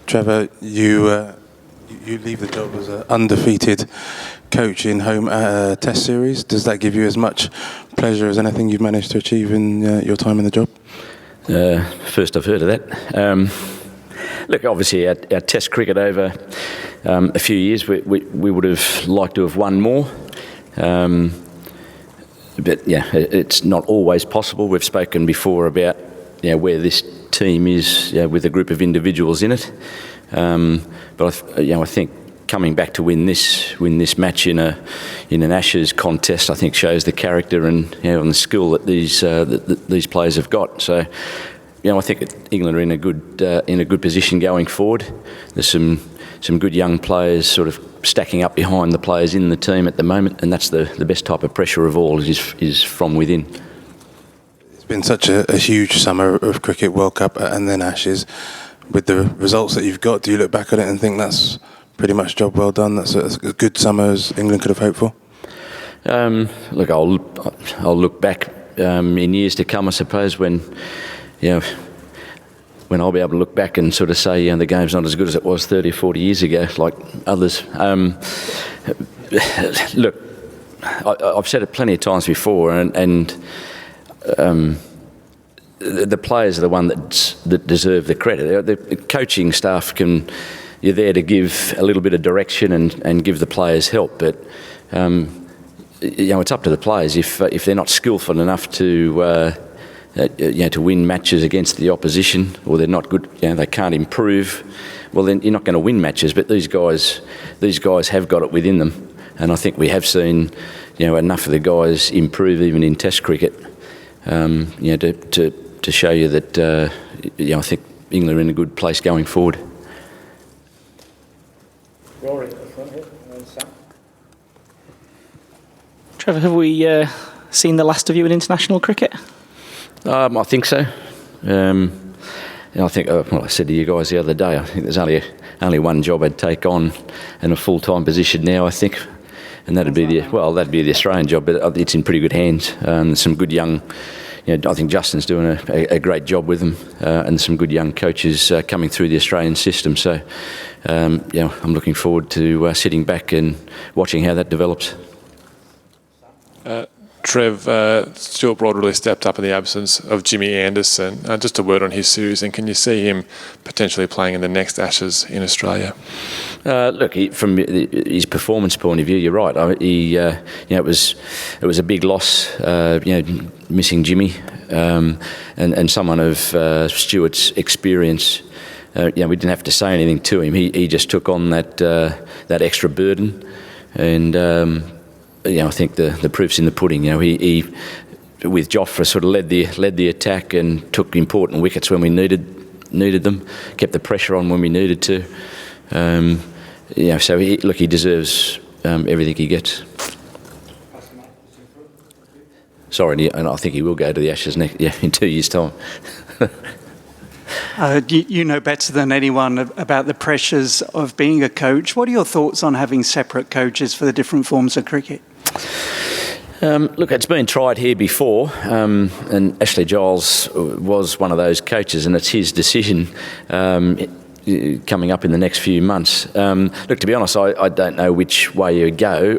Trevor, you leave the job as an undefeated coach in home Test series. Does that give you as much pleasure as anything you've managed to achieve in your time in the job? First I've heard of that. Look, obviously our Test cricket over a few years, we would have liked to have won more. But yeah, it's not always possible. We've spoken before about where this team is with a group of individuals in it. But I think coming back to win this match in an Ashes contest, I think shows the character and the skill that these players have got. So, I think England are in a good position going forward. There's some good young players sort of stacking up behind the players in the team at the moment, and that's the best type of pressure of all is from within. It's been such a huge summer of cricket, World Cup and then Ashes. With the results that you've got, do you look back at it and think that's pretty much job well done? That's as good summer as England could have hoped for? Look, I'll look back in years to come, I suppose, when I'll be able to look back and sort of say, the game's not as good as it was 30 or 40 years ago, like others. Look, I've said it plenty of times before, and the players are the one that deserve the credit. The coaching staff you're there to give a little bit of direction and give the players help, but it's up to the players. If they're not skillful enough to win matches against the opposition, or they're not good, they can't improve, well then you're not going to win matches. But these guys have got it within them, and I think we have seen enough of the guys improve even in Test cricket to show you that I think England are in a good place going forward. Rory at the front here, and Sam. Trevor, have we seen the last of you in international cricket? I think so. I think, I said to you guys the other day, I think there's only one job I'd take on in a full-time position now, I think, and that'd be the Australian job. But it's in pretty good hands. Some good young. I think Justin's doing a great job with them, and some good young coaches coming through the Australian system. So, I'm looking forward to sitting back and watching how that develops. Trev, Stuart Broad really stepped up in the absence of Jimmy Anderson. Just a word on his series, and can you see him potentially playing in the next Ashes in Australia? Look, from his performance point of view, you're right. It was a big loss, missing Jimmy, and someone of Stuart's experience. We didn't have to say anything to him. He just took on that extra burden, and. I think the proof's in the pudding. He with Jofra sort of led the attack and took important wickets when we needed them, kept the pressure on when we needed to. So he deserves everything he gets. Sorry, and I think he will go to the Ashes in 2 years' time. You know better than anyone about the pressures of being a coach. What are your thoughts on having separate coaches for the different forms of cricket? Look, it's been tried here before, and Ashley Giles was one of those coaches, and it's his decision coming up in the next few months. Look, to be honest, I don't know which way you go.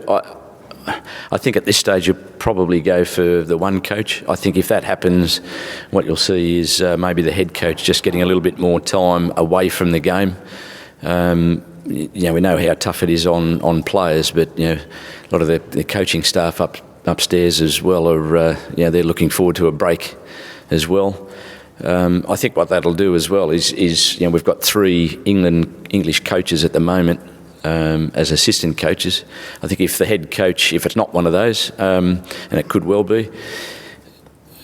I think at this stage you'll probably go for the one coach. I think if that happens, what you'll see is maybe the head coach just getting a little bit more time away from the game. We know how tough it is on players, but a lot of the coaching staff upstairs as well are they're looking forward to a break as well. I think what that'll do as well is we've got 3 English coaches at the moment as assistant coaches. I think if the head coach, if it's not one of those, and it could well be,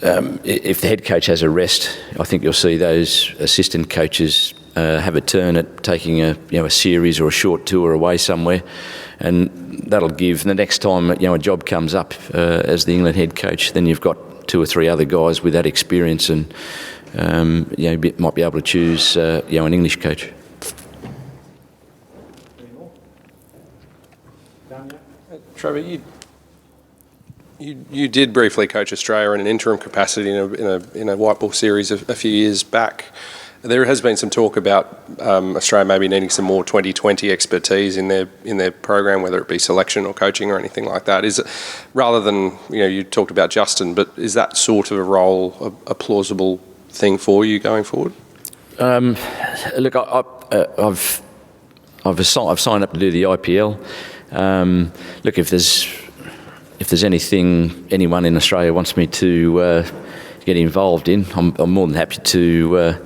if the head coach has a rest, I think you'll see those assistant coaches have a turn at taking a series or a short tour away somewhere, and that'll give the next time a job comes up as the England head coach, then you've got 2 or 3 other guys with that experience, and might be able to choose an English coach. Trevor, you did briefly coach Australia in an interim capacity in a white ball series a few years back. There has been some talk about Australia maybe needing some more 2020 expertise in their program, whether it be selection or coaching or anything like that. Is it, rather than, you talked about Justin, but is that sort of a role a plausible thing for you going forward? Look, I've signed up to do the IPL. Look, if there's anything anyone in Australia wants me to get involved in, I'm more than happy to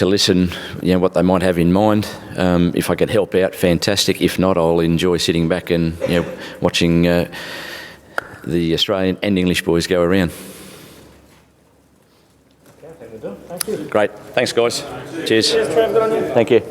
listen, what they might have in mind. If I can help out, fantastic. If not, I'll enjoy sitting back and watching the Australian and English boys go around. Okay, I think we're done. Thank you. Great, thanks guys. Cheers. Cheers, Trev. Good on you. Thank you.